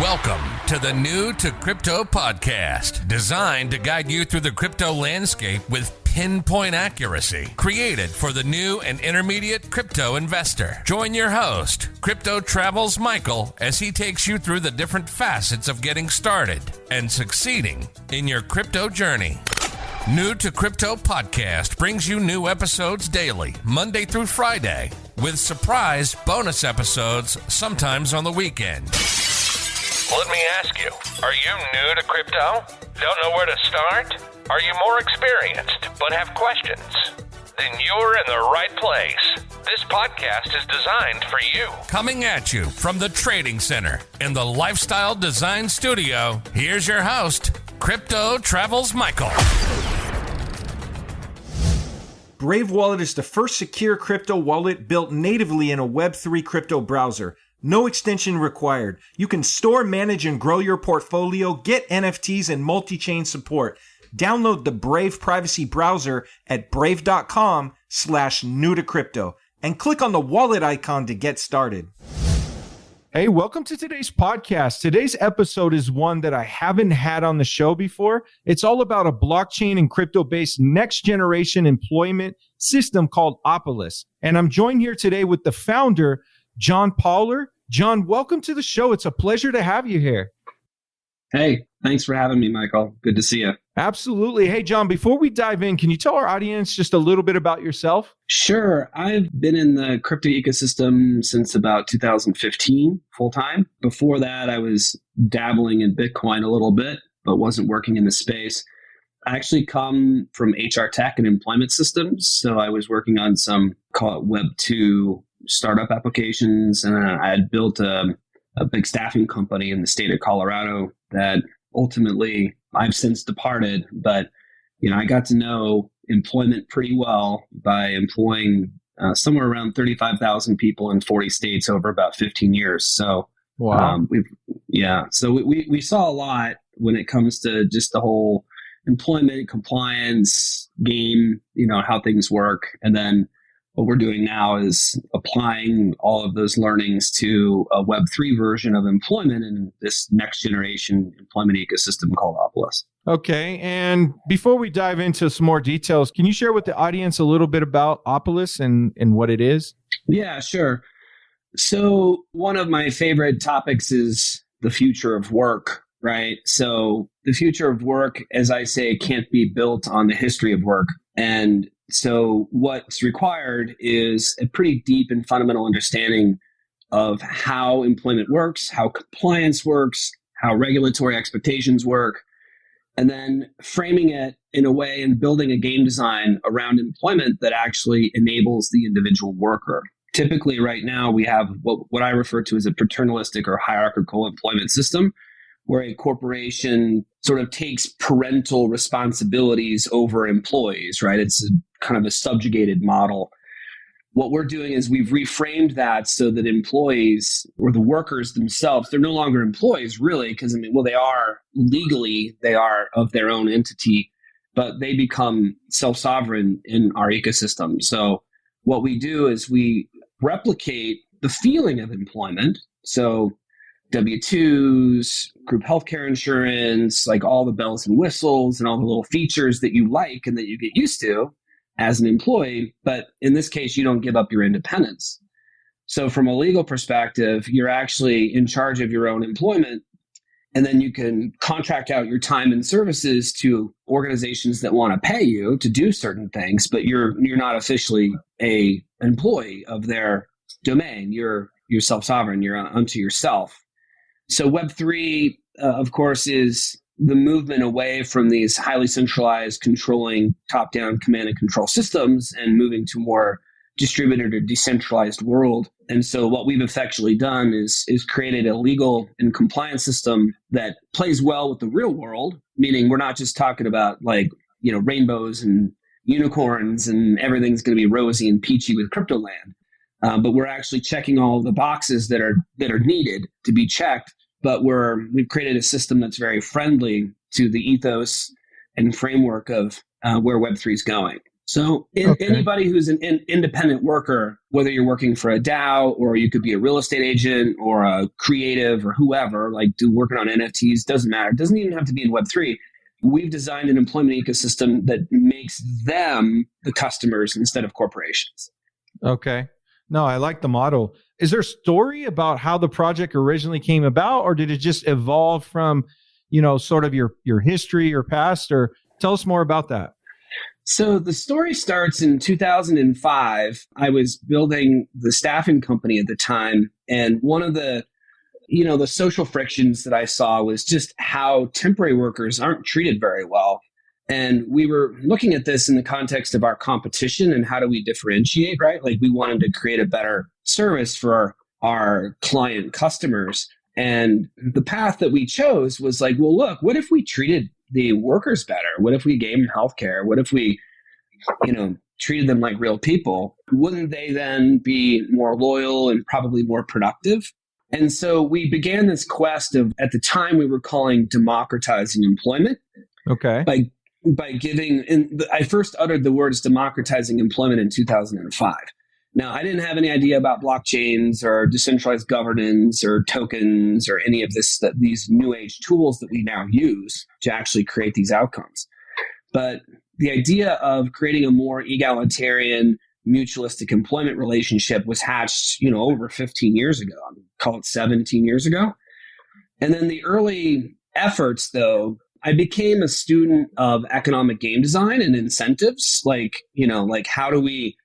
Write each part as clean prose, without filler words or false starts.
Welcome to the New to Crypto podcast, designed to guide you through the crypto landscape with pinpoint accuracy, created for the new and intermediate crypto investor. Join your host, Crypto Travels Michael, as he takes you through the different facets of getting started and succeeding in your crypto journey. New to Crypto podcast brings you new episodes daily, Monday through Friday, with surprise bonus episodes sometimes on the weekend. Let me ask you, are you new to crypto? Don't know where to start? Are you more experienced but have questions? Then you're in the right place. This podcast is designed for you. Coming at you from the Trading Center in the Lifestyle Design Studio, here's your host, Crypto Travels Michael. Brave Wallet is the first secure crypto wallet built natively in a Web3 crypto browser. No extension required. You can store, manage, and grow your portfolio, get NFTs and multi-chain support. Download the Brave privacy browser at brave.com/new-to-crypto and click on the wallet icon to get started. Hey, welcome to today's podcast. Today's episode is one that I haven't had on the show before. It's all about a blockchain and crypto-based next-generation employment system called Opolis. And I'm joined here today with the founder, John Pauler. John, welcome to the show. It's a pleasure to have you here. Hey, thanks for having me, Michael. Good to see you. Absolutely. Hey, John, before we dive in, can you tell our audience just a little bit about yourself? Sure. I've been in the crypto ecosystem since about 2015, full-time. Before that, I was dabbling in Bitcoin a little bit, but wasn't working in the space. I actually come from HR tech and employment systems. So I was working on some, call it Web 2 startup applications, and I had built a big staffing company in the state of Colorado that ultimately I've since departed. But I got to know employment pretty well by employing somewhere around 35,000 people in 40 states over about 15 years. So wow, we saw a lot when it comes to just the whole employment compliance game, how things work, and then what we're doing now is applying all of those learnings to a Web3 version of employment in this next generation employment ecosystem called Opolis. Okay. And before we dive into some more details, can you share with the audience a little bit about Opolis and what it is? Yeah, sure. So one of my favorite topics is the future of work, right? So the future of work, as I say, can't be built on the history of work. And so what's required is a pretty deep and fundamental understanding of how employment works, how compliance works, how regulatory expectations work, and then framing it in a way and building a game design around employment that actually enables the individual worker. Typically right now we have what I refer to as a paternalistic or hierarchical employment system, where a corporation sort of takes parental responsibilities over employees, right? It's kind of a subjugated model. What we're doing is we've reframed that so that employees or the workers themselves, they're no longer employees really, because they are legally, they are of their own entity, but they become self-sovereign in our ecosystem. So what we do is we replicate the feeling of employment. So W-2s, group healthcare insurance, like all the bells and whistles and all the little features that you like and that you get used to as an employee. But in this case, you don't give up your independence. So from a legal perspective, you're actually in charge of your own employment. And then you can contract out your time and services to organizations that want to pay you to do certain things, but you're not officially an employee of their domain. You're self-sovereign. You're unto yourself. So Web3, of course, is the movement away from these highly centralized, controlling top-down command and control systems and moving to more distributed or decentralized world. And so what we've effectively done is created a legal and compliance system that plays well with the real world, meaning we're not just talking about rainbows and unicorns and everything's going to be rosy and peachy with crypto land. But we're actually checking all of the boxes that are needed to be checked. But we've created a system that's very friendly to the ethos and framework of where Web3 is going. So anybody who's an independent worker, whether you're working for a DAO or you could be a real estate agent or a creative or whoever, like working on NFTs, doesn't matter. It doesn't even have to be in Web3. We've designed an employment ecosystem that makes them the customers instead of corporations. Okay. No, I like the model. Is there a story about how the project originally came about, or did it just evolve from, sort of your history or past, or tell us more about that? So the story starts in 2005. I was building the staffing company at the time. And one of the social frictions that I saw was just how temporary workers aren't treated very well. And we were looking at this in the context of our competition and how do we differentiate, right? Like we wanted to create a better service for our client customers. And the path that we chose was like, well, look, what if we treated the workers better? What if we gave them healthcare? What if we, treated them like real people? Wouldn't they then be more loyal and probably more productive? And so we began this quest of, at the time we were calling democratizing employment. Okay. By giving, and I first uttered the words democratizing employment in 2005. Now, I didn't have any idea about blockchains or decentralized governance or tokens or any of these new age tools that we now use to actually create these outcomes. But the idea of creating a more egalitarian, mutualistic employment relationship was hatched, over 15 years ago. Call it 17 years ago. And then the early efforts, though, I became a student of economic game design and incentives. Like how do we,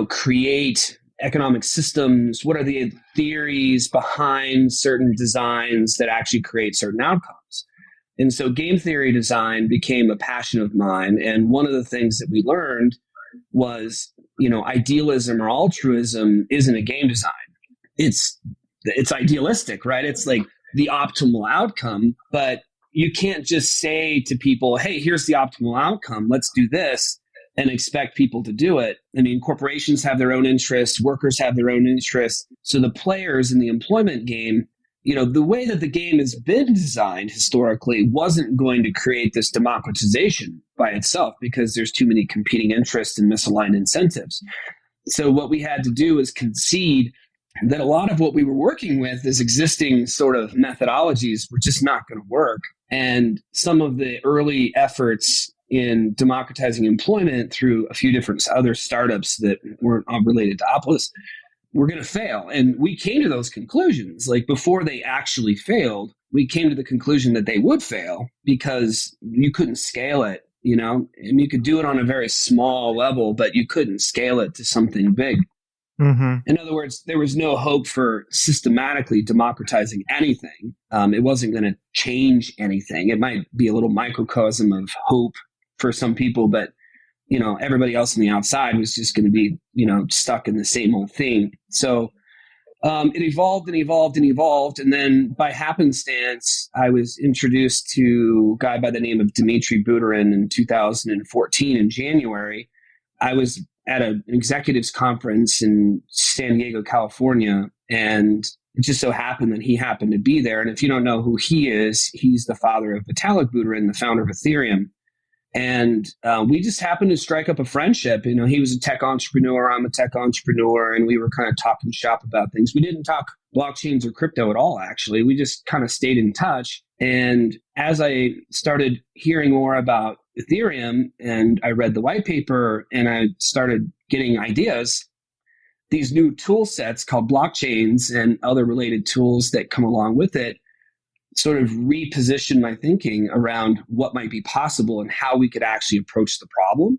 create economic systems? What are the theories behind certain designs that actually create certain outcomes? And so game theory design became a passion of mine. And one of the things that we learned was, idealism or altruism isn't a game design. It's idealistic, right? It's like the optimal outcome, but you can't just say to people, hey, here's the optimal outcome. Let's do this and expect people to do it. I mean, corporations have their own interests. Workers have their own interests. So the players in the employment game, the way that the game has been designed historically wasn't going to create this democratization by itself because there's too many competing interests and misaligned incentives. So what we had to do is concede that a lot of what we were working with as existing sort of methodologies were just not going to work. And some of the early efforts in democratizing employment through a few different other startups that weren't related to Opolis were going to fail. And we came to those conclusions. Like before they actually failed, we came to the conclusion that they would fail because you couldn't scale it, and you could do it on a very small level, but you couldn't scale it to something big. Mm-hmm. In other words, there was no hope for systematically democratizing anything. It wasn't going to change anything. It might be a little microcosm of hope for some people, but everybody else on the outside was just going to be, stuck in the same old thing. So it evolved and evolved and evolved. And then by happenstance, I was introduced to a guy by the name of Dmitry Buterin in 2014 in January. I was at an executives conference in San Diego, California, and it just so happened that he happened to be there. And if you don't know who he is, he's the father of Vitalik Buterin, the founder of Ethereum. And we just happened to strike up a friendship. He was a tech entrepreneur, I'm a tech entrepreneur, and we were kind of talking shop about things. We didn't talk blockchains or crypto at all, actually. We just kind of stayed in touch. And as I started hearing more about Ethereum and I read the white paper and I started getting ideas, these new tool sets called blockchains and other related tools that come along with it sort of repositioned my thinking around what might be possible and how we could actually approach the problem.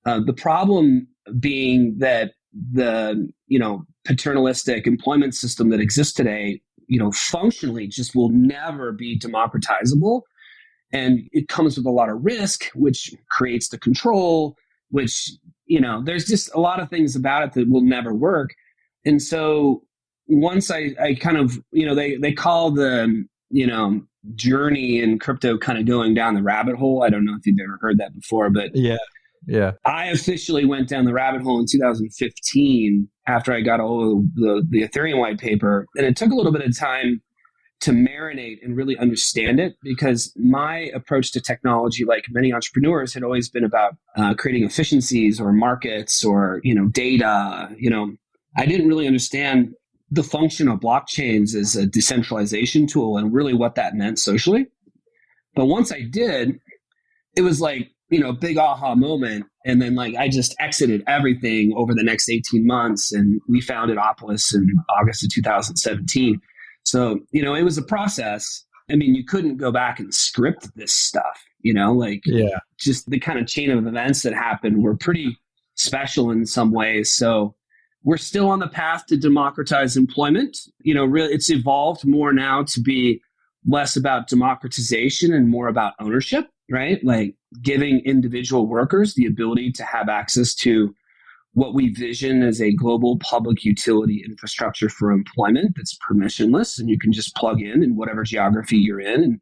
The problem being that the paternalistic employment system that exists today, functionally just will never be democratizable. And it comes with a lot of risk, which creates the control, which, there's just a lot of things about it that will never work. And so once I kind of, they call the, journey in crypto kind of going down the rabbit hole. I don't know if you've ever heard that before, but yeah. I officially went down the rabbit hole in 2015 after I got all of the Ethereum white paper. And it took a little bit of time to marinate and really understand it, because my approach to technology, like many entrepreneurs, had always been about creating efficiencies or markets or, data. I didn't really understand the function of blockchains as a decentralization tool and really what that meant socially. But once I did, it was like, big aha moment. And then I just exited everything over the next 18 months. And we founded Opolis in August of 2017. So, it was a process. I mean, you couldn't go back and script this stuff, just the kind of chain of events that happened were pretty special in some ways. So we're still on the path to democratize employment. Really, it's evolved more now to be less about democratization and more about ownership, right? Like giving individual workers the ability to have access to what we vision as a global public utility infrastructure for employment that's permissionless, and you can just plug in whatever geography you're in and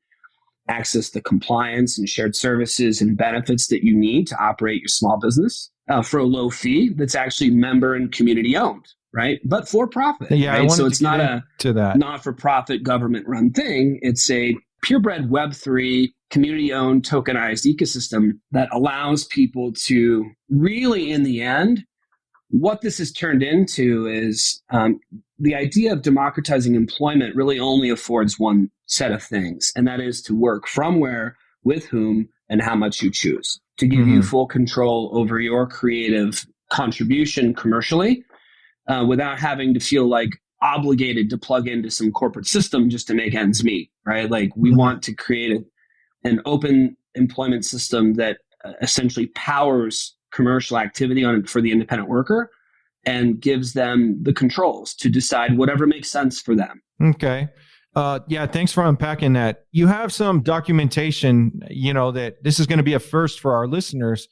access the compliance and shared services and benefits that you need to operate your small business for a low fee that's actually member and community owned, right? But for profit. Yeah, right? So it's not a that not-for-profit government run thing. It's a purebred Web3 community owned tokenized ecosystem that allows people to really, in the end, what this has turned into is the idea of democratizing employment really only affords one set of things, and that is to work from where, with whom, and how much you choose, to give you full control over your creative contribution commercially without having to feel obligated to plug into some corporate system just to make ends meet, right? We want to create an open employment system that essentially powers commercial activity for the independent worker and gives them the controls to decide whatever makes sense for them. Okay. Yeah, thanks for unpacking that. You have some documentation, that this is going to be a first for our listeners.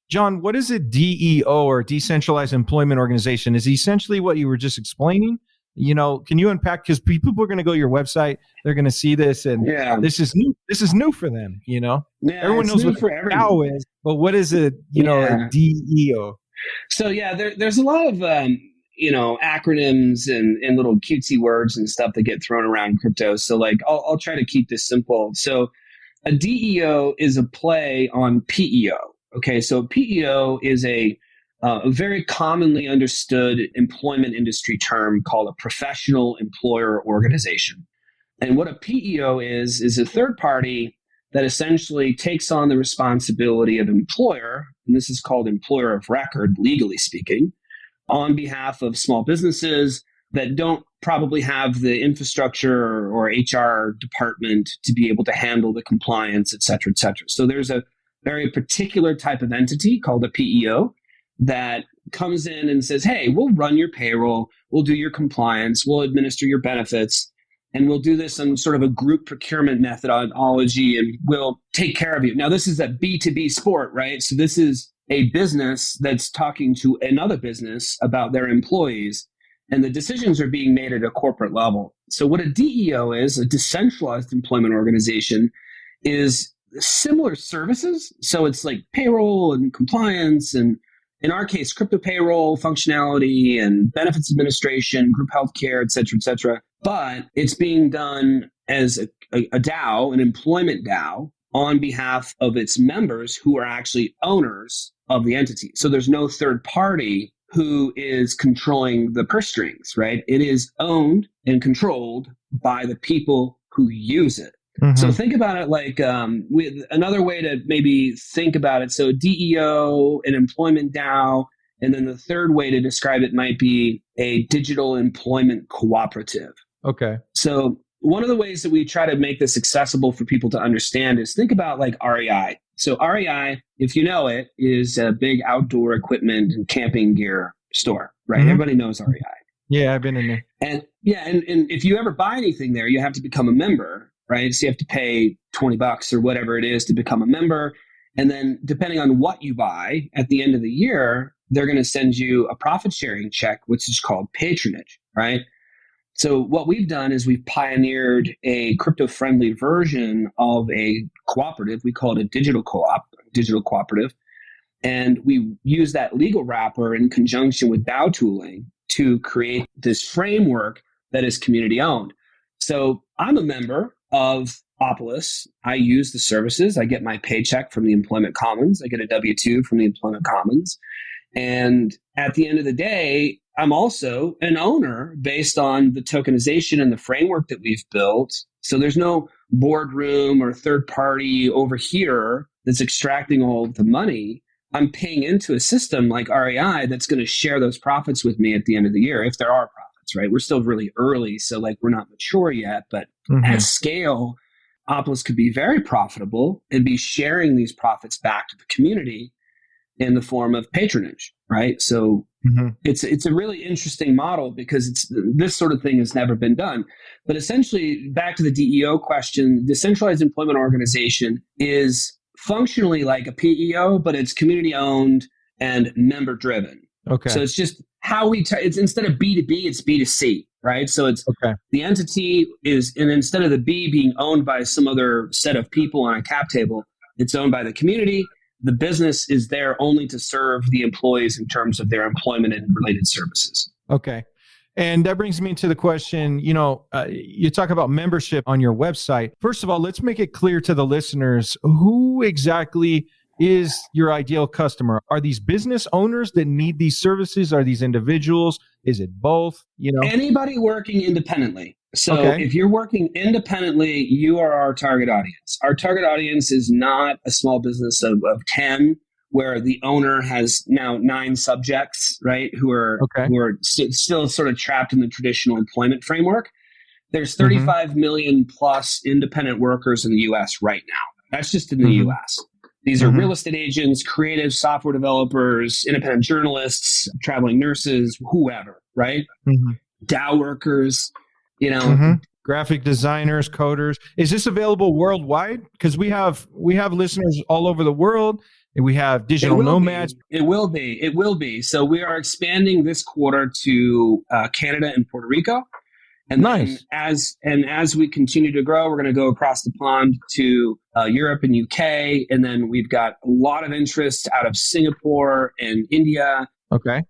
John, what is a DEO, or decentralized employment organization? Is essentially what you were just explaining? Can you unpack? Because people are going to go to your website, they're going to see this, and this is new. This is new for them. Yeah, everyone knows what a DAO is, but what is a a DEO? So there's a lot of acronyms and little cutesy words and stuff that get thrown around in crypto. So I'll try to keep this simple. So a DEO is a play on PEO. Okay, so PEO is a very commonly understood employment industry term called a professional employer organization. And what a PEO is a third party that essentially takes on the responsibility of employer, and this is called employer of record, legally speaking, on behalf of small businesses that don't probably have the infrastructure or HR department to be able to handle the compliance, et cetera, et cetera. So there's a very particular type of entity called a PEO that comes in and says, hey, we'll run your payroll, we'll do your compliance, we'll administer your benefits, and we'll do this in sort of a group procurement methodology, and we'll take care of you. Now, this is a B2B sport, right? So this is a business that's talking to another business about their employees, and the decisions are being made at a corporate level. So what a DEO is, a decentralized employment organization, is similar services. So it's like payroll and compliance, and in our case, crypto payroll functionality and benefits administration, group healthcare, et cetera, but it's being done as a DAO, an employment DAO, on behalf of its members who are actually owners of the entity. So there's no third party who is controlling the purse strings, right? It is owned and controlled by the people who use it. Mm-hmm. So think about it like another way to maybe think about it. So DEO, an employment DAO, and then the third way to describe it might be a digital employment cooperative. Okay. So one of the ways that we try to make this accessible for people to understand is think about like REI. So REI, if you know it, is a big outdoor equipment and camping gear store, right? Mm-hmm. Everybody knows REI. Yeah, I've been in there. And if you ever buy anything there, you have to become a member, right? So you have to pay $20 or whatever it is to become a member. And then depending on what you buy at the end of the year, they're going to send you a profit sharing check, which is called patronage, right? So what we've done is we've pioneered a crypto-friendly version of a cooperative. We call it a digital cooperative. And we use that legal wrapper in conjunction with DAO tooling to create this framework that is community owned. So I'm a member of Opolis. I use the services. I get my paycheck from the Employment Commons. I get a W-2 from the Employment Commons. And at the end of the day, I'm also an owner based on the tokenization and the framework that we've built. So there's no boardroom or third party over here that's extracting all of the money. I'm paying into a system like REI that's going to share those profits with me at the end of the year, if there are profits, right? We're still really early, so like we're not mature yet, but at scale, Opolis could be very profitable and be sharing these profits back to the community in the form of patronage, right? So it's a really interesting model because this sort of thing has never been done. But essentially, back to the DEO question, decentralized employment organization is functionally like a PEO, but it's community owned and member driven. Okay. So it's just how it's instead of B2B, it's B2C, right? So it's the entity is, and instead of the B being owned by some other set of people on a cap table, it's owned by the community. The business is there only to serve the employees in terms of their employment and related services. Okay. And that brings me to the question, you talk about membership on your website. First of all, let's make it clear to the listeners, who exactly is your ideal customer? Are these business owners that need these services? Are these individuals? Is it both? Anybody working independently. So if you're working independently, you are our target audience. Our target audience is not a small business of 10 where the owner has now 9 subjects, right, who are still sort of trapped in the traditional employment framework. There's 35 million plus independent workers in the U.S. right now. That's just in the U.S. These are real estate agents, creative software developers, independent journalists, traveling nurses, whoever, right? DAO workers, graphic designers, coders. Is this available worldwide? Because we have listeners all over the world. And we have digital nomads. It will be. So we are expanding this quarter to Canada and Puerto Rico. And then as we continue to grow, we're going to go across the pond to Europe and UK. And then we've got a lot of interest out of Singapore and India. Okay.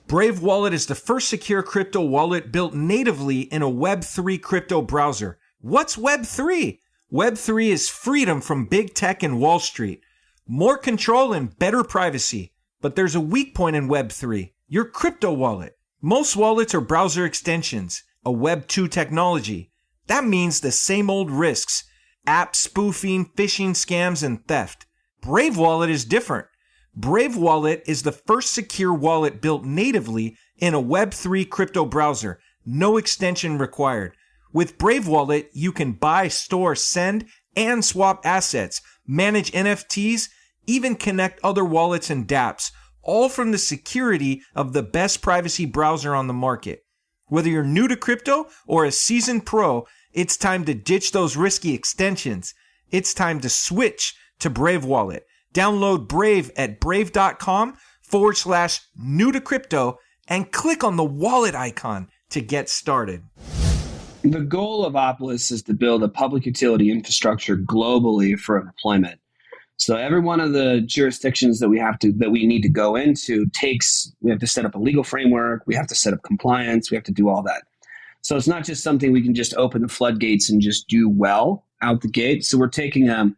Brave Wallet is the first secure crypto wallet built natively in a Web3 crypto browser. What's Web3? Web3 is freedom from big tech and Wall Street. More control and better privacy. But there's a weak point in Web3, your crypto wallet. Most wallets are browser extensions, a Web 2 technology. That means the same old risks, app spoofing, phishing scams, and theft. Brave Wallet is different. Brave Wallet is the first secure wallet built natively in a Web 3 crypto browser, no extension required. With Brave Wallet, you can buy, store, send, and swap assets, manage NFTs, even connect other wallets and dApps, all from the security of the best privacy browser on the market. Whether you're new to crypto or a seasoned pro, it's time to ditch those risky extensions. It's time to switch to Brave Wallet. Download Brave at brave.com/new to crypto and click on the wallet icon to get started. The goal of Opolis is to build a public utility infrastructure globally for employment. So every one of the jurisdictions that we need to go into we have to set up a legal framework, we have to set up compliance, we have to do all that. So it's not just something we can just open the floodgates and just do well out the gate. So we're taking an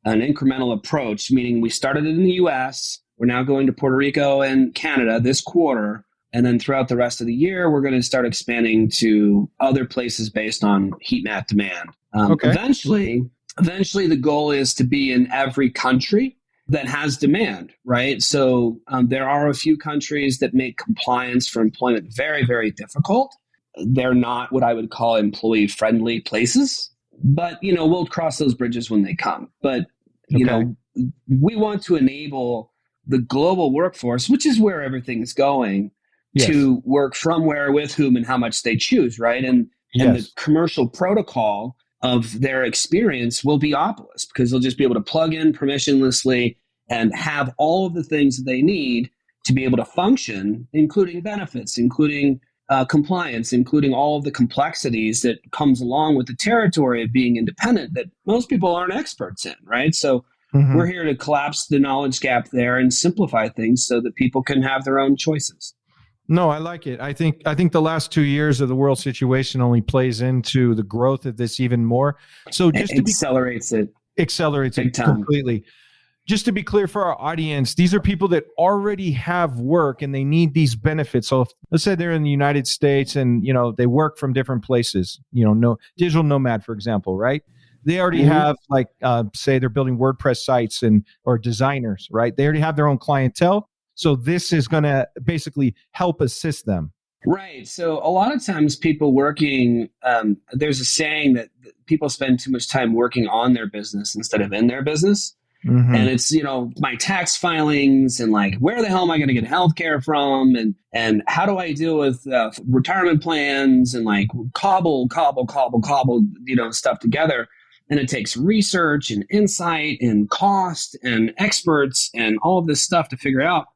incremental approach, meaning we started it in the US, we're now going to Puerto Rico and Canada this quarter, and then throughout the rest of the year, we're going to start expanding to other places based on heat map demand. Eventually, the goal is to be in every country that has demand, right? So there are a few countries that make compliance for employment very, very difficult. They're not what I would call employee-friendly places, but we'll cross those bridges when they come. But we want to enable the global workforce, which is where everything is going, to work from where, with whom, and how much they choose, right? And the commercial protocol of their experience will be Opolis, because they'll just be able to plug in permissionlessly and have all of the things that they need to be able to function, including benefits, including compliance, including all of the complexities that comes along with the territory of being independent that most people aren't experts in, right? So we're here to collapse the knowledge gap there and simplify things so that people can have their own choices. No, I like it. I think the last 2 years of the world situation only plays into the growth of this even more. So just It accelerates it big time. completely. Just to be clear for our audience, these are people that already have work and they need these benefits. So if, let's say they're in the United States and, they work from different places, no digital nomad, for example, right? They already have say they're building WordPress sites or designers, right? They already have their own clientele. So this is going to basically help assist them. Right. So a lot of times people working, there's a saying that people spend too much time working on their business instead of in their business. Mm-hmm. And it's, my tax filings and where the hell am I going to get healthcare from? And how do I deal with retirement plans and cobble, stuff together. And it takes research and insight and cost and experts and all of this stuff to figure out.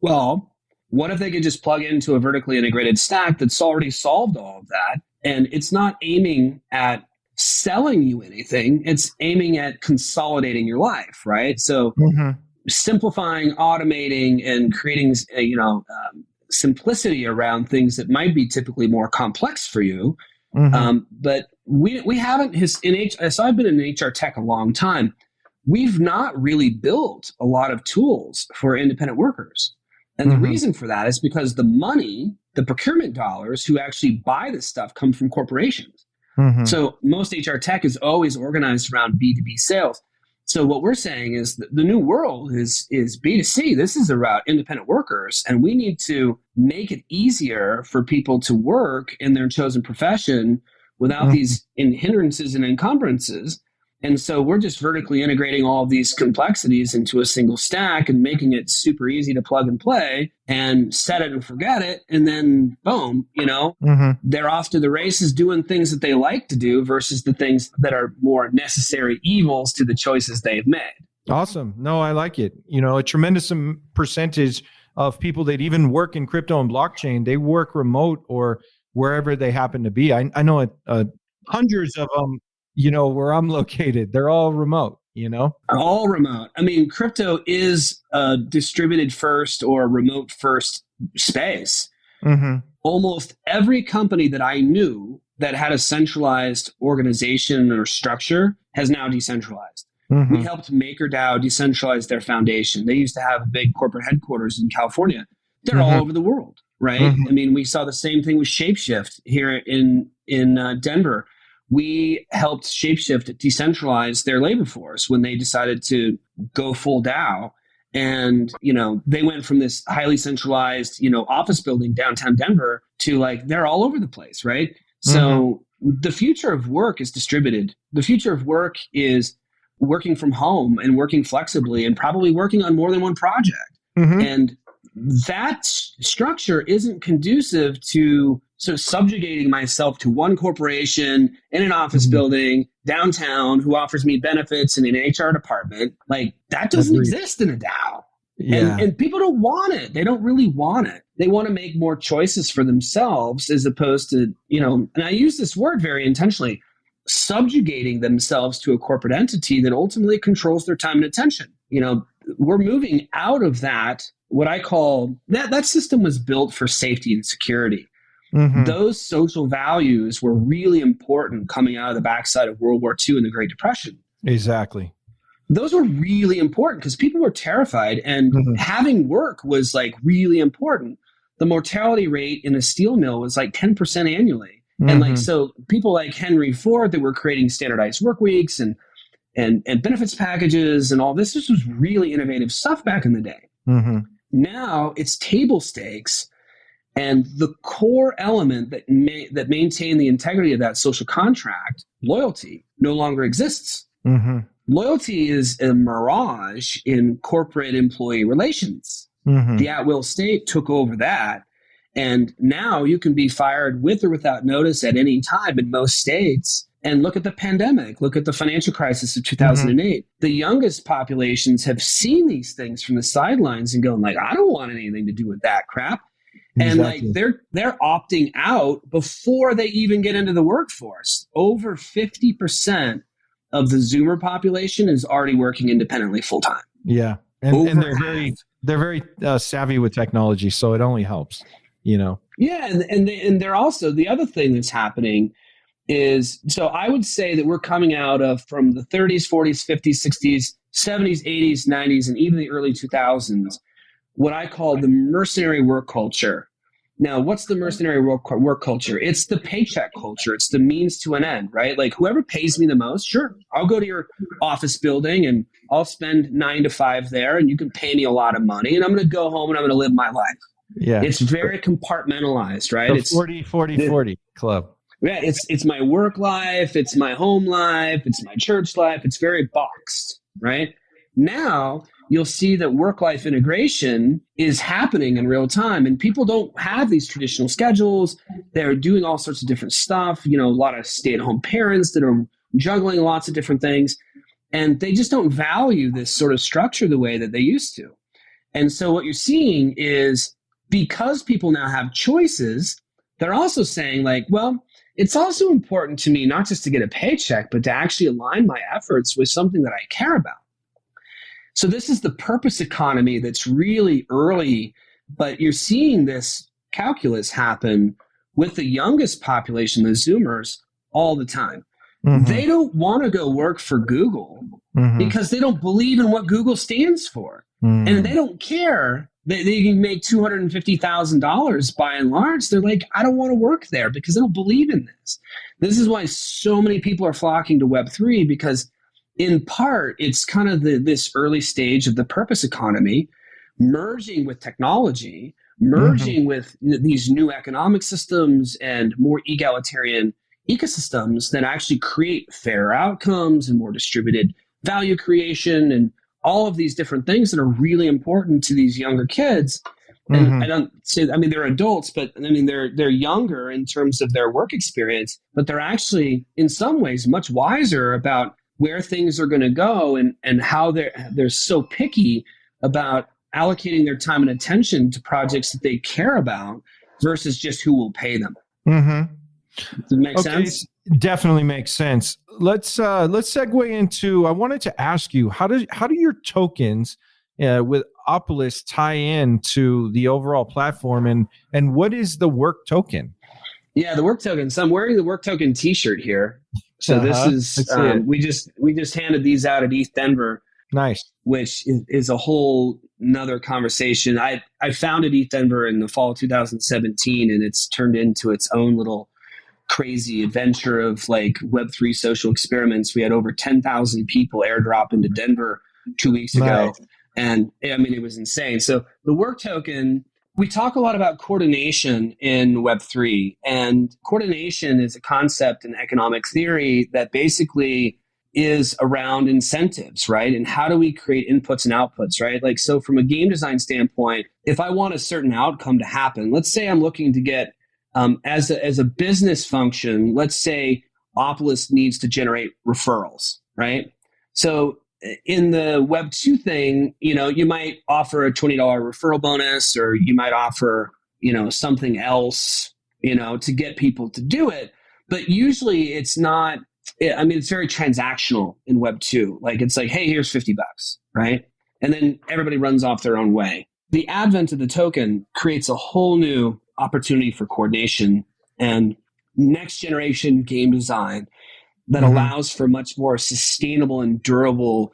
Well, what if they could just plug into a vertically integrated stack that's already solved all of that? And it's not aiming at selling you anything. It's aiming at consolidating your life, right? So simplifying, automating, and creating, simplicity around things that might be typically more complex for you. But we haven't, so I've been in HR tech a long time. We've not really built a lot of tools for independent workers. And the reason for that is because the money, the procurement dollars who actually buy this stuff come from corporations. So most HR tech is always organized around B2B sales. So what we're saying is that the new world is B2C. This is about independent workers, and we need to make it easier for people to work in their chosen profession without these hindrances and encumbrances. And so we're just vertically integrating all of these complexities into a single stack and making it super easy to plug and play and set it and forget it. And then boom, they're off to the races doing things that they like to do versus the things that are more necessary evils to the choices they've made. Awesome. No, I like it. A tremendous percentage of people that even work in crypto and blockchain, they work remote or wherever they happen to be. I know hundreds of them. Where I'm located, they're all remote, All remote. I mean, crypto is a distributed first or remote first space. Almost every company that I knew that had a centralized organization or structure has now decentralized. We helped MakerDAO decentralize their foundation. They used to have a big corporate headquarters in California. They're all over the world, right? I mean, we saw the same thing with Shapeshift here in Denver. We helped Shapeshift decentralize their labor force when they decided to go full DAO. And, they went from this highly centralized, office building downtown Denver to they're all over the place, right? So the future of work is distributed. The future of work is working from home and working flexibly and probably working on more than one project. And that structure isn't conducive to sort of subjugating myself to one corporation in an office building downtown who offers me benefits in an HR department. That doesn't exist in a DAO. Yeah. And people don't want it. They don't really want it. They want to make more choices for themselves as opposed to, and I use this word very intentionally, subjugating themselves to a corporate entity that ultimately controls their time and attention. We're moving out of that. What I call that system was built for safety and security. Those social values were really important coming out of the backside of World War II and the Great Depression. Exactly. Those were really important because people were terrified and having work was really important. The mortality rate in a steel mill was 10% annually. And so people like Henry Ford that were creating standardized work weeks and benefits packages and all this was really innovative stuff back in the day. Now it's table stakes. And the core element that maintained the integrity of that social contract, loyalty, no longer exists. Loyalty is a mirage in corporate employee relations. The at-will state took over that. And now you can be fired with or without notice at any time in most states. And look at the pandemic. Look at the financial crisis of 2008. The youngest populations have seen these things from the sidelines and going I don't want anything to do with that crap. And they're opting out before they even get into the workforce. Over 50% of the Zoomer population is already working independently full time. Yeah, and they're very savvy with technology, so it only helps. Yeah, and they're also, the other thing that's happening is, so I would say that we're coming out of, from the 30s, 40s, 50s, 60s, 70s, 80s, 90s, and even the early 2000s, what I call the mercenary work culture. Now, what's the mercenary work culture? It's the paycheck culture. It's the means to an end, right? Like, whoever pays me the most, sure, I'll go to your office building and I'll spend 9 to 5 there, and you can pay me a lot of money, and I'm going to go home and I'm going to live my life. Yeah. It's very compartmentalized, right? The It's 40 club. Yeah, it's my work life, it's my home life, it's my church life. It's very boxed, right? Now you'll see that work-life integration is happening in real time, and people don't have these traditional schedules. They're doing all sorts of different stuff. A lot of stay-at-home parents that are juggling lots of different things, and they just don't value this sort of structure the way that they used to. And so what you're seeing is, because people now have choices, they're also saying, like, well, it's also important to me not just to get a paycheck, but to actually align my efforts with something that I care about. So this is the purpose economy that's really early, but you're seeing this calculus happen with the youngest population, the Zoomers, all the time. Mm-hmm. They don't want to go work for Google because they don't believe in what Google stands for. And they don't care. They can make $250,000 by and large. They're like, I don't want to work there because they don't believe in this. This is why so many people are flocking to Web3, because in part, it's kind of this early stage of the purpose economy, merging with technology, merging with these new economic systems and more egalitarian ecosystems that actually create fairer outcomes and more distributed value creation and all of these different things that are really important to these younger kids. And I don't say, they're adults, but they're younger in terms of their work experience, but they're actually in some ways much wiser about where things are going to go and how they're so picky about allocating their time and attention to projects that they care about versus just who will pay them. Does it make sense? Definitely makes sense. Let's segue into, I wanted to ask you, how do your tokens with Opolis tie in to the overall platform, and what is the work token? Yeah, the work token. So I'm wearing the work token t-shirt here. So this is, we just handed these out at ETHDenver. Nice. Which is a whole another conversation. I founded ETHDenver in the fall of 2017, and it's turned into its own little crazy adventure of like Web3 social experiments. We had over 10,000 people airdrop into Denver 2 weeks ago. Nice. And it was insane. So the work token, we talk a lot about coordination in Web3, and coordination is a concept in economic theory that basically is around incentives, right? And how do we create inputs and outputs, right? Like, so from a game design standpoint, if I want a certain outcome to happen, let's say I'm looking to get, as a business function, let's say Opolis needs to generate referrals, right? So in the Web 2 thing, you might offer a $20 referral bonus, or you might offer, something else, to get people to do it. But usually it's not, it's very transactional in Web 2. Like, it's like, hey, here's $50, right? And then everybody runs off their own way. The advent of the token creates a whole new opportunity for coordination and next generation game design that allows for much more sustainable and durable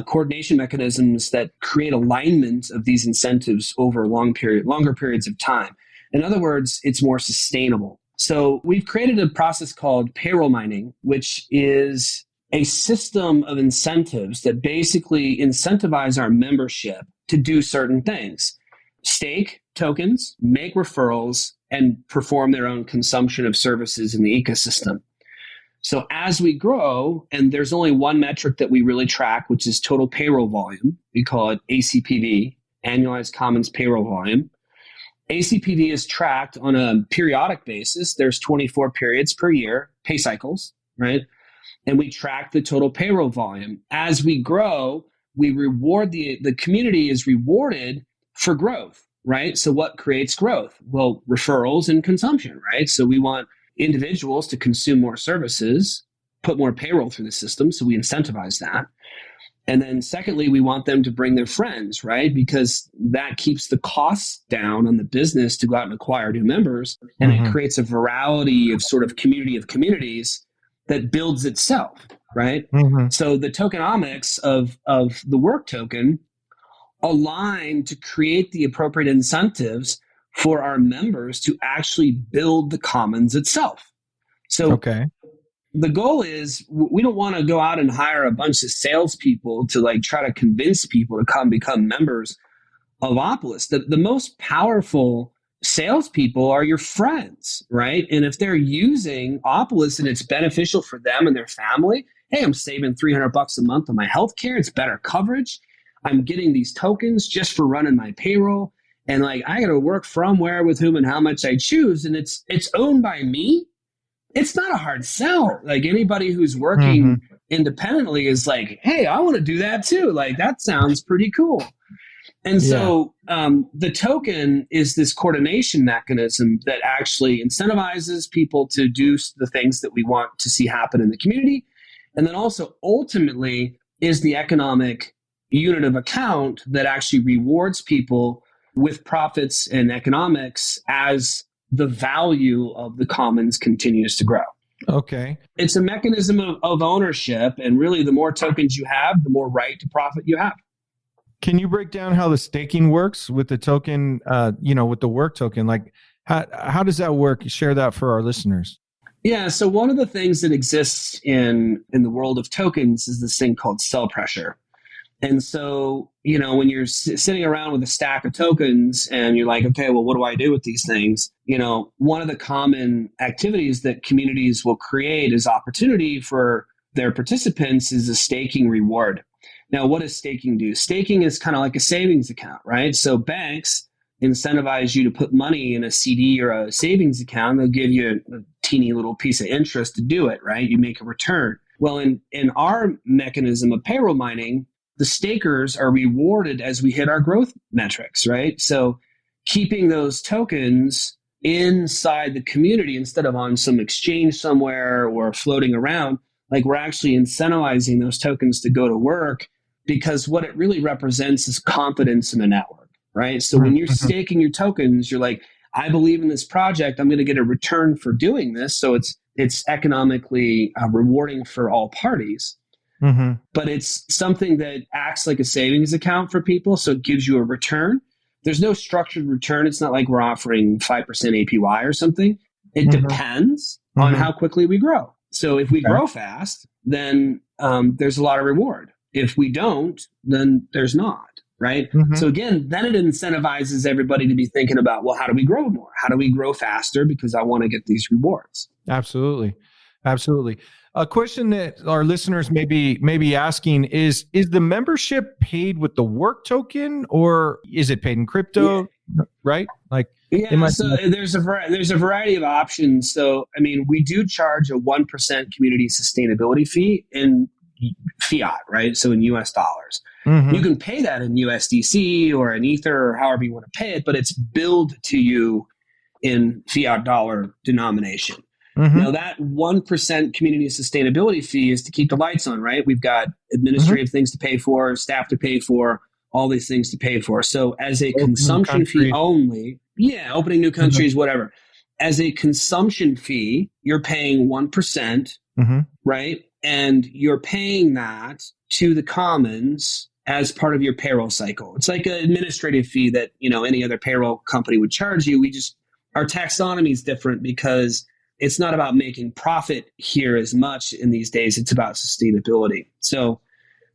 coordination mechanisms that create alignment of these incentives over longer periods of time. In other words, it's more sustainable. So we've created a process called payroll mining, which is a system of incentives that basically incentivize our membership to do certain things: stake tokens, make referrals, and perform their own consumption of services in the ecosystem. So as we grow, and there's only one metric that we really track, which is total payroll volume. We call it ACPV, Annualized Commons Payroll Volume. ACPV is tracked on a periodic basis. There's 24 periods per year, pay cycles, right? And we track the total payroll volume. As we grow, we reward the community is rewarded for growth, right? So what creates growth? Well, referrals and consumption, right? So we want individuals to consume more services, put more payroll through the system, so we incentivize that. And then secondly, we want them to bring their friends, right? Because that keeps the costs down on the business to go out and acquire new members. And it creates a virality of sort of community of communities that builds itself, right? So the tokenomics of the work token align to create the appropriate incentives for our members to actually build the commons itself. So the goal is we don't want to go out and hire a bunch of salespeople to like try to convince people to come become members of Opolis. The most powerful salespeople are your friends, right? And if they're using Opolis and it's beneficial for them and their family, hey, I'm saving $300 a month on my healthcare. It's better coverage. I'm getting these tokens just for running my payroll. And like, I got to work from where, with whom, and how much I choose. And it's owned by me. It's not a hard sell. Like anybody who's working independently is like, hey, I want to do that too. Like that sounds pretty cool. And so the token is this coordination mechanism that actually incentivizes people to do the things that we want to see happen in the community. And then also ultimately is the economic unit of account that actually rewards people with profits and economics as the value of the commons continues to grow. Okay. It's a mechanism of ownership. And really, the more tokens you have, the more right to profit you have. Can you break down how the staking works with the token, with the work token? Like, how does that work? Share that for our listeners. Yeah. So one of the things that exists in the world of tokens is this thing called sell pressure. And so, when you're sitting around with a stack of tokens and you're like, okay, well, what do I do with these things? One of the common activities that communities will create as opportunity for their participants is a staking reward. Now, what does staking do? Staking is kind of like a savings account, right? So banks incentivize you to put money in a CD or a savings account. They'll give you a teeny little piece of interest to do it, right? You make a return. Well, in our mechanism of payroll mining, the stakers are rewarded as we hit our growth metrics, right? So keeping those tokens inside the community instead of on some exchange somewhere or floating around, like we're actually incentivizing those tokens to go to work, because what it really represents is confidence in the network, right? So when you're staking your tokens, you're like, I believe in this project. I'm going to get a return for doing this. So it's economically rewarding for all parties. But it's something that acts like a savings account for people. So it gives you a return. There's no structured return. It's not like we're offering 5% APY or something. It depends on how quickly we grow. So if we grow fast, then there's a lot of reward. If we don't, then there's not, right? So again, then it incentivizes everybody to be thinking about, well, how do we grow more? How do we grow faster? Because I want to get these rewards. Absolutely. A question that our listeners may be asking is the membership paid with the work token, or is it paid in crypto? Yeah. Right? Like, so there's a variety of options. So, I mean, we do charge a 1% community sustainability fee in fiat, right? So in US dollars. You can pay that in USDC or in Ether or however you want to pay it, but it's billed to you in fiat dollar denomination. Now, that 1% community sustainability fee is to keep the lights on, right? We've got administrative things to pay for, staff to pay for, all these things to pay for. So as a consumption fee only, opening new countries, whatever. As a consumption fee, you're paying 1%, right? And you're paying that to the commons as part of your payroll cycle. It's like an administrative fee that, any other payroll company would charge you. Our taxonomy is different because it's not about making profit here as much in these days. It's about sustainability. So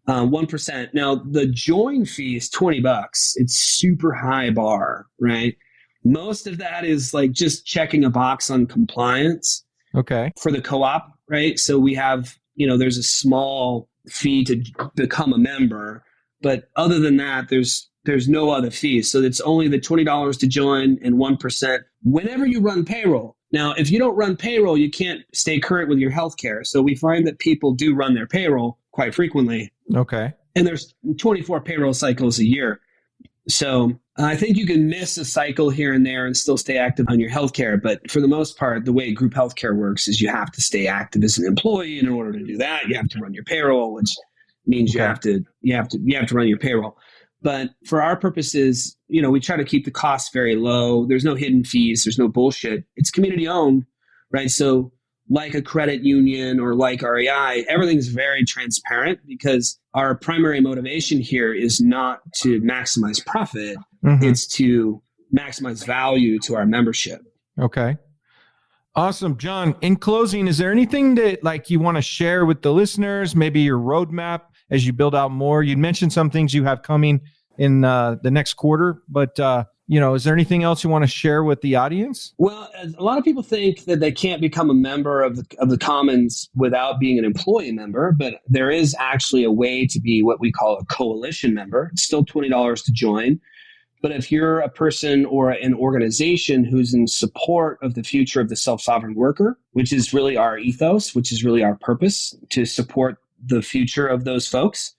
1%. Now, the join fee is $20. It's super high bar, right? Most of that is like just checking a box on compliance. Okay. For the co-op, right? So we have, there's a small fee to become a member. But other than that, there's no other fees. So it's only the $20 to join and 1% whenever you run payroll. Now, if you don't run payroll, you can't stay current with your healthcare. So we find that people do run their payroll quite frequently. Okay. And there's 24 payroll cycles a year. So I think you can miss a cycle here and there and still stay active on your healthcare. But for the most part, the way group healthcare works is you have to stay active as an employee. And in order to do that, you have to run your payroll, which means you have to run your payroll. But for our purposes, we try to keep the costs very low. There's no hidden fees. There's no bullshit. It's community owned, right? So like a credit union or like REI, everything's very transparent because our primary motivation here is not to maximize profit. It's to maximize value to our membership. Okay. Awesome. John, in closing, is there anything that you want to share with the listeners, maybe your roadmap as you build out more? You mentioned some things you have coming in the next quarter, but is there anything else you want to share with the audience? Well, a lot of people think that they can't become a member of the Commons without being an employee member, but there is actually a way to be what we call a coalition member. It's still $20 to join. But if you're a person or an organization who's in support of the future of the self-sovereign worker, which is really our ethos, which is really our purpose, to support the future of those folks,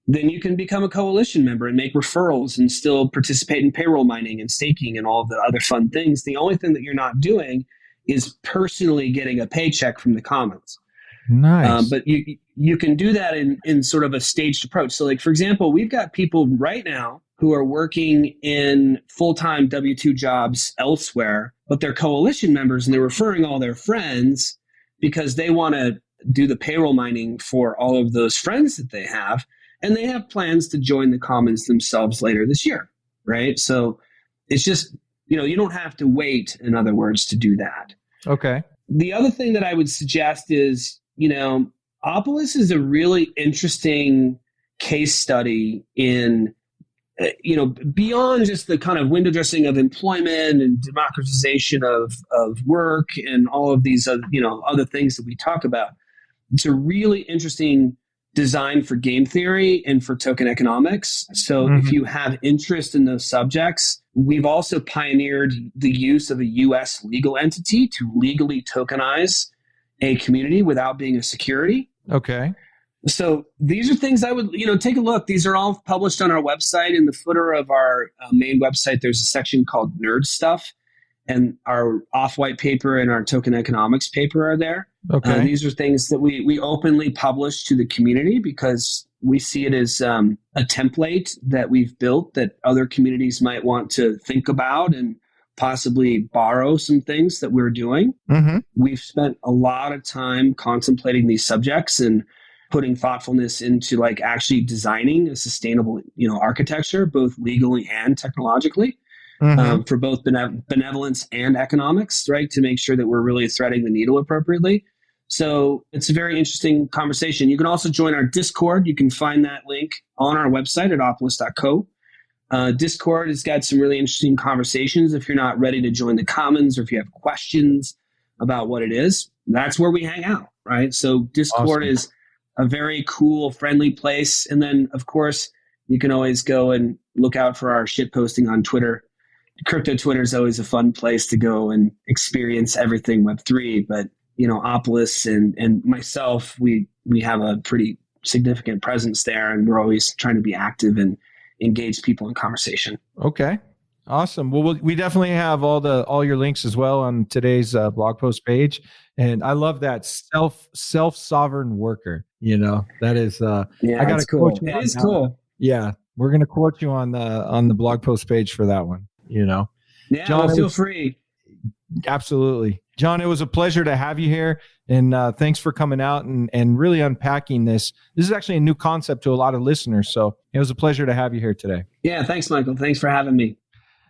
then you can become a coalition member and make referrals and still participate in payroll mining and staking and all of the other fun things. The only thing that you're not doing is personally getting a paycheck from the Commons. Nice. But you can do that in sort of a staged approach. So for example, we've got people right now who are working in full-time W-2 jobs elsewhere, but they're coalition members and they're referring all their friends because they want to do the payroll mining for all of those friends that they have. And they have plans to join the Commons themselves later this year, right? So it's just, you don't have to wait, in other words, to do that. Okay. The other thing that I would suggest is, Opolis is a really interesting case study in beyond just the kind of window dressing of employment and democratization of work and all of these other things that we talk about. It's a really interesting design for game theory and for token economics. So if you have interest in those subjects, we've also pioneered the use of a US legal entity to legally tokenize a community without being a security. Okay. So these are things I would, take a look. These are all published on our website. In the footer of our main website, there's a section called Nerd Stuff, and our off-white paper and our token economics paper are there. Okay. These are things that we openly publish to the community because we see it as a template that we've built that other communities might want to think about and possibly borrow some things that we're doing. We've spent a lot of time contemplating these subjects and putting thoughtfulness into actually designing a sustainable, architecture, both legally and technologically, for both benevolence and economics, right? To make sure that we're really threading the needle appropriately. So it's a very interesting conversation. You can also join our Discord. You can find that link on our website at opolis.co. Discord has got some really interesting conversations. If you're not ready to join the Commons or if you have questions about what it is, that's where we hang out, right? So Discord is a very cool, friendly place. And then, of course, you can always go and look out for our shit posting on Twitter. Crypto Twitter is always a fun place to go and experience everything Web3. But, Opolis and myself, we have a pretty significant presence there, and we're always trying to be active and engage people in conversation. Okay. Awesome. Well, we definitely have all your links as well on today's blog post page. And I love that self-sovereign worker. That is, I got to quote you. It is cool. Yeah. We're going to quote you on the blog post page for that one, Yeah, John, feel free. Absolutely. John, it was a pleasure to have you here. And thanks for coming out and really unpacking this. This is actually a new concept to a lot of listeners. So it was a pleasure to have you here today. Yeah. Thanks, Michael. Thanks for having me.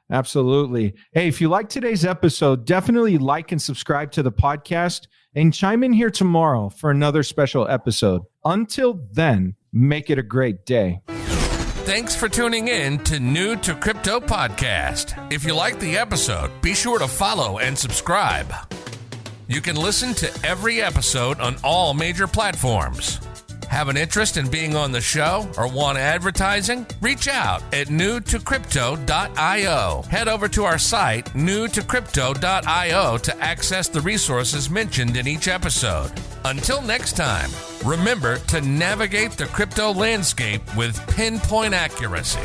Absolutely. Hey, if you like today's episode, definitely like and subscribe to the podcast and chime in here tomorrow for another special episode. Until then, make it a great day. Thanks for tuning in to New to Crypto Podcast. If you like the episode, be sure to follow and subscribe. You can listen to every episode on all major platforms. Have an interest in being on the show or want advertising? Reach out at newtocrypto.io. Head over to our site, newtocrypto.io, to access the resources mentioned in each episode. Until next time, remember to navigate the crypto landscape with pinpoint accuracy.